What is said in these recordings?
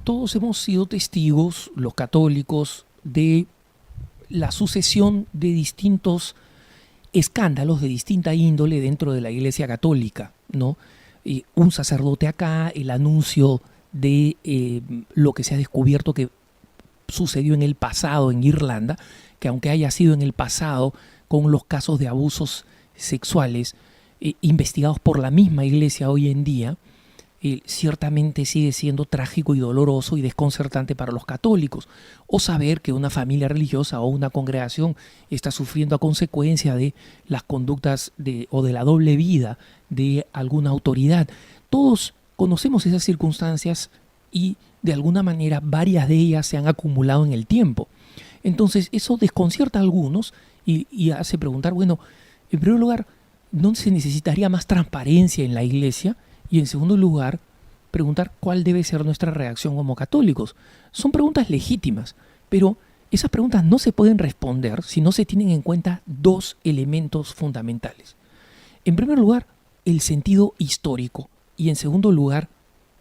todos hemos sido testigos, los católicos, de la sucesión de distintos escándalos de distinta índole dentro de la Iglesia Católica, ¿no? Un sacerdote acá, el anuncio de lo que se ha descubierto que sucedió en el pasado en Irlanda, que aunque haya sido en el pasado con los casos de abusos sexuales investigados por la misma Iglesia hoy en día, ciertamente sigue siendo trágico y doloroso y desconcertante para los católicos. O saber que una familia religiosa o una congregación está sufriendo a consecuencia de las conductas o de la doble vida de alguna autoridad. Todos conocemos esas circunstancias y de alguna manera varias de ellas se han acumulado en el tiempo. Entonces eso desconcierta a algunos y hace preguntar, bueno, en primer lugar, ¿no se necesitaría más transparencia en la Iglesia? Y en segundo lugar, preguntar cuál debe ser nuestra reacción como católicos. Son preguntas legítimas, pero esas preguntas no se pueden responder si no se tienen en cuenta dos elementos fundamentales. En primer lugar, el sentido histórico y en segundo lugar,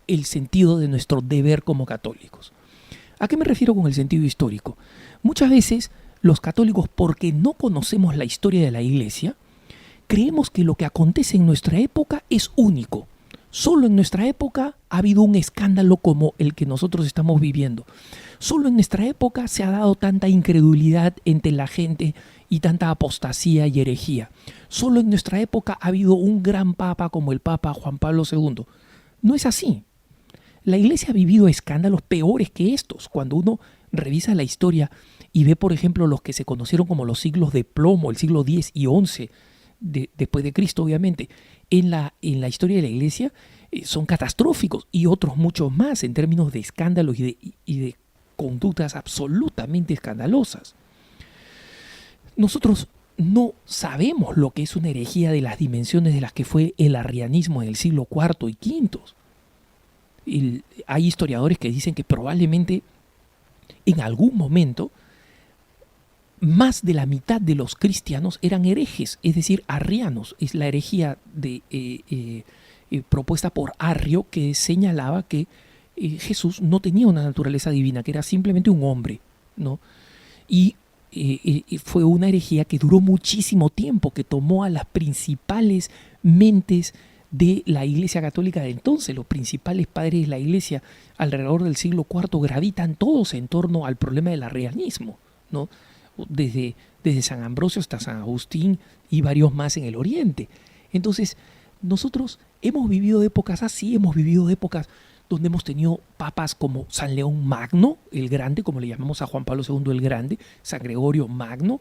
el sentido de nuestro deber como católicos. ¿A qué me refiero con el sentido histórico? Muchas veces los católicos, porque no conocemos la historia de la Iglesia, creemos que lo que acontece en nuestra época es único. Solo en nuestra época ha habido un escándalo como el que nosotros estamos viviendo. Solo en nuestra época se ha dado tanta incredulidad entre la gente y tanta apostasía y herejía. Solo en nuestra época ha habido un gran papa como el Papa Juan Pablo II. No es así. La Iglesia ha vivido escándalos peores que estos. Cuando uno revisa la historia y ve, por ejemplo, los que se conocieron como los siglos de plomo, el siglo X y XI, después de Cristo, obviamente, en la historia de la Iglesia, son catastróficos, y otros muchos más en términos de escándalos y de conductas absolutamente escandalosas. Nosotros no sabemos lo que es una herejía de las dimensiones de las que fue el arrianismo en el siglo IV y V. Hay historiadores que dicen que probablemente en algún momento más de la mitad de los cristianos eran herejes, es decir, arrianos. Es la herejía propuesta por Arrio, que señalaba que Jesús no tenía una naturaleza divina, que era simplemente un hombre, ¿no? Y fue una herejía que duró muchísimo tiempo, que tomó a las principales mentes de la Iglesia Católica de entonces. Los principales padres de la Iglesia alrededor del siglo IV gravitan todos en torno al problema del arrianismo, ¿no? Desde San Ambrosio hasta San Agustín y varios más en el Oriente. Entonces, nosotros hemos vivido épocas así, hemos vivido épocas donde hemos tenido papas como San León Magno, el Grande, como le llamamos a Juan Pablo II el Grande, San Gregorio Magno,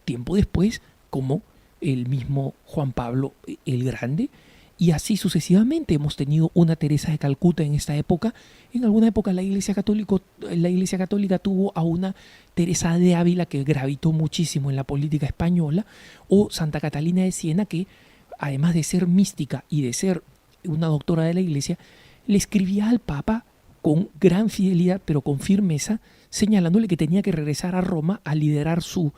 tiempo después como el mismo Juan Pablo el Grande, y así sucesivamente. Hemos tenido una Teresa de Calcuta en esta época. En alguna época la Iglesia Católica tuvo a una Teresa de Ávila que gravitó muchísimo en la política española, o Santa Catalina de Siena, que además de ser mística y de ser una doctora de la Iglesia, le escribía al Papa con gran fidelidad pero con firmeza, señalándole que tenía que regresar a Roma a liderar a su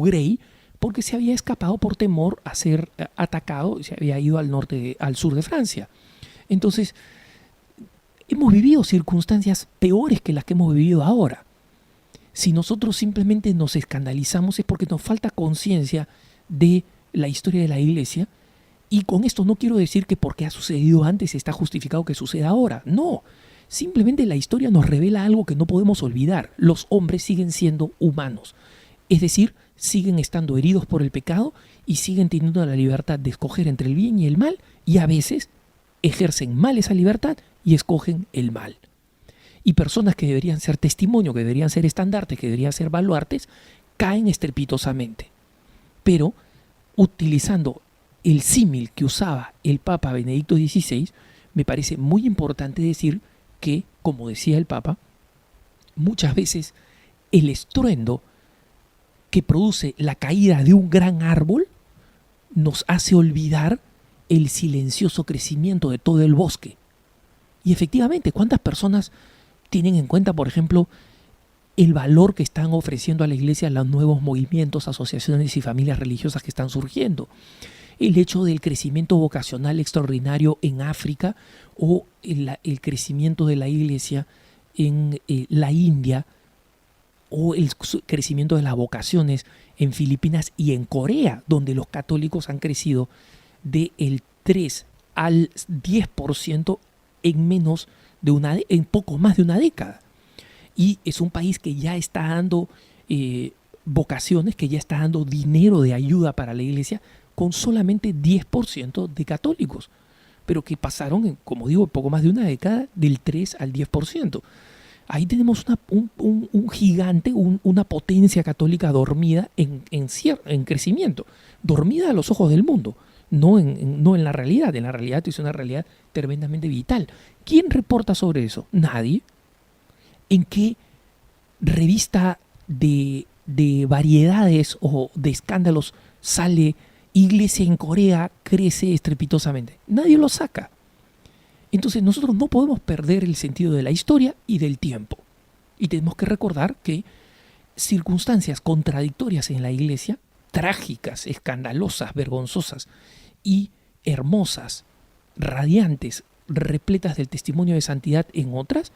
grey, porque se había escapado por temor a ser atacado, se había ido al sur de Francia. Entonces, hemos vivido circunstancias peores que las que hemos vivido ahora. Si nosotros simplemente nos escandalizamos es porque nos falta conciencia de la historia de la Iglesia, y con esto no quiero decir que porque ha sucedido antes está justificado que suceda ahora. No, simplemente la historia nos revela algo que no podemos olvidar. Los hombres siguen siendo humanos, es decir, siguen estando heridos por el pecado y siguen teniendo la libertad de escoger entre el bien y el mal, y a veces ejercen mal esa libertad y escogen el mal. Y personas que deberían ser testimonio, que deberían ser estandartes, que deberían ser baluartes, caen estrepitosamente. Pero utilizando el símil que usaba el Papa Benedicto XVI, me parece muy importante decir que, como decía el Papa, muchas veces el estruendo que produce la caída de un gran árbol nos hace olvidar el silencioso crecimiento de todo el bosque. Y efectivamente, ¿cuántas personas tienen en cuenta, por ejemplo, el valor que están ofreciendo a la Iglesia los nuevos movimientos, asociaciones y familias religiosas que están surgiendo? el hecho del crecimiento vocacional extraordinario en África o el crecimiento de la iglesia en la India o el crecimiento de las vocaciones en Filipinas y en Corea, donde los católicos han crecido del 3 al 10% en poco más de una década. Y es un país que ya está dando vocaciones, que ya está dando dinero de ayuda para la iglesia con solamente 10% de católicos, pero que pasaron, como digo, poco más de una década del 3 al 10%. Ahí tenemos un gigante, una potencia católica dormida en crecimiento, dormida a los ojos del mundo, no en la realidad. En la realidad es una realidad tremendamente vital. ¿Quién reporta sobre eso? Nadie. ¿En qué revista de variedades o de escándalos sale iglesia en Corea crece estrepitosamente? Nadie lo saca. Entonces nosotros no podemos perder el sentido de la historia y del tiempo. Y tenemos que recordar que circunstancias contradictorias en la iglesia, trágicas, escandalosas, vergonzosas y hermosas, radiantes, repletas del testimonio de santidad en otras,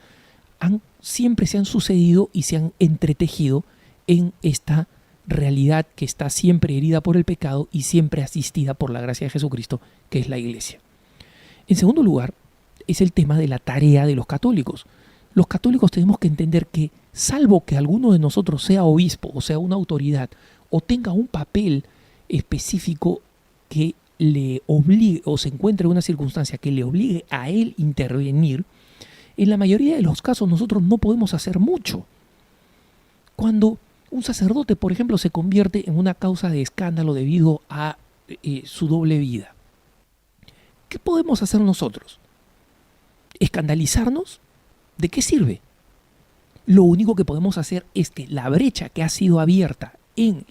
siempre se han sucedido y se han entretejido en esta realidad que está siempre herida por el pecado y siempre asistida por la gracia de Jesucristo, que es la iglesia. En segundo lugar, es el tema de la tarea de los católicos. Los católicos tenemos que entender que, salvo que alguno de nosotros sea obispo o sea una autoridad o tenga un papel específico que le obligue o se encuentre en una circunstancia que le obligue a él intervenir, en la mayoría de los casos nosotros no podemos hacer mucho. Cuando un sacerdote, por ejemplo, se convierte en una causa de escándalo debido a su doble vida, ¿qué podemos hacer nosotros? ¿Escandalizarnos? ¿De qué sirve? Lo único que podemos hacer es que la brecha que ha sido abierta en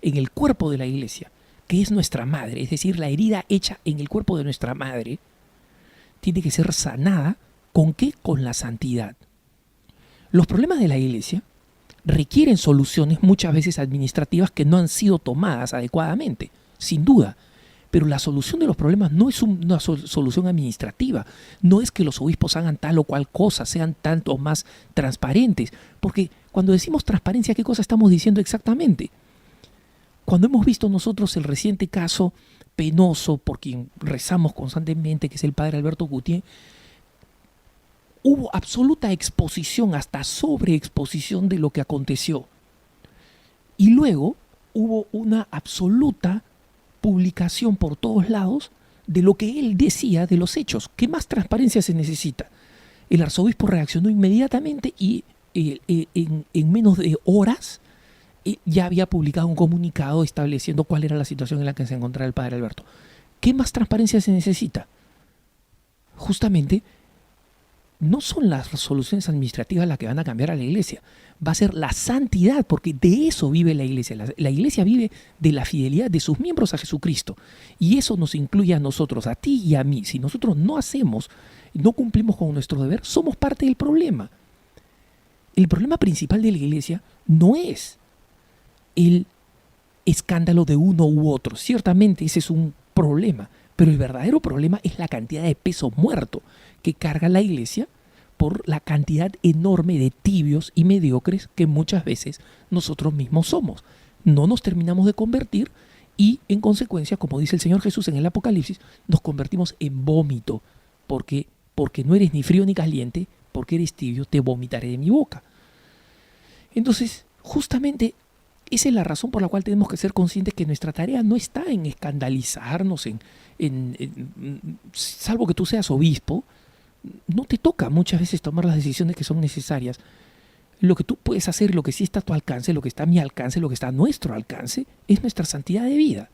el cuerpo de la iglesia, que es nuestra madre, es decir, la herida hecha en el cuerpo de nuestra madre, tiene que ser sanada. ¿Con qué? Con la santidad. Los problemas de la iglesia requieren soluciones muchas veces administrativas que no han sido tomadas adecuadamente, sin duda. Pero la solución de los problemas no es una solución administrativa. No es que los obispos hagan tal o cual cosa, sean tanto más transparentes. Porque cuando decimos transparencia, ¿qué cosa estamos diciendo exactamente? Cuando hemos visto nosotros el reciente caso penoso por quien rezamos constantemente, que es el padre Alberto Gutiérrez, hubo absoluta exposición, hasta sobreexposición de lo que aconteció. Y luego hubo una absoluta publicación por todos lados de lo que él decía de los hechos. ¿Qué más transparencia se necesita? El arzobispo reaccionó inmediatamente y en menos de horas ya había publicado un comunicado estableciendo cuál era la situación en la que se encontraba el padre Alberto. ¿Qué más transparencia se necesita? Justamente no son las soluciones administrativas las que van a cambiar a la iglesia. Va a ser la santidad, porque de eso vive la iglesia. La iglesia vive de la fidelidad de sus miembros a Jesucristo. Y eso nos incluye a nosotros, a ti y a mí. Si nosotros no cumplimos con nuestro deber, somos parte del problema. El problema principal de la iglesia no es el escándalo de uno u otro. Ciertamente ese es un problema, pero el verdadero problema es la cantidad de peso muerto que carga la iglesia por la cantidad enorme de tibios y mediocres que muchas veces nosotros mismos somos. No nos terminamos de convertir y, en consecuencia, como dice el Señor Jesús en el Apocalipsis, nos convertimos en vómito, porque no eres ni frío ni caliente, porque eres tibio, te vomitaré de mi boca. Entonces, justamente esa es la razón por la cual tenemos que ser conscientes que nuestra tarea no está en escandalizarnos, salvo que tú seas obispo. No te toca muchas veces tomar las decisiones que son necesarias. Lo que tú puedes hacer, lo que sí está a tu alcance, lo que está a mi alcance, lo que está a nuestro alcance, es nuestra santidad de vida.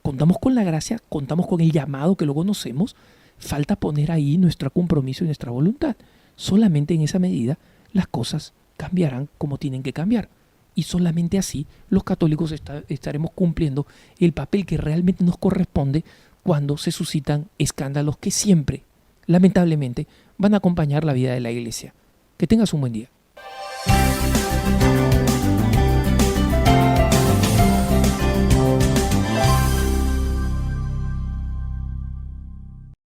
Contamos con la gracia, contamos con el llamado que lo conocemos, falta poner ahí nuestro compromiso y nuestra voluntad. Solamente en esa medida las cosas cambiarán como tienen que cambiar. Y solamente así los católicos estaremos cumpliendo el papel que realmente nos corresponde cuando se suscitan escándalos que siempre, lamentablemente, van a acompañar la vida de la iglesia. Que tengas un buen día.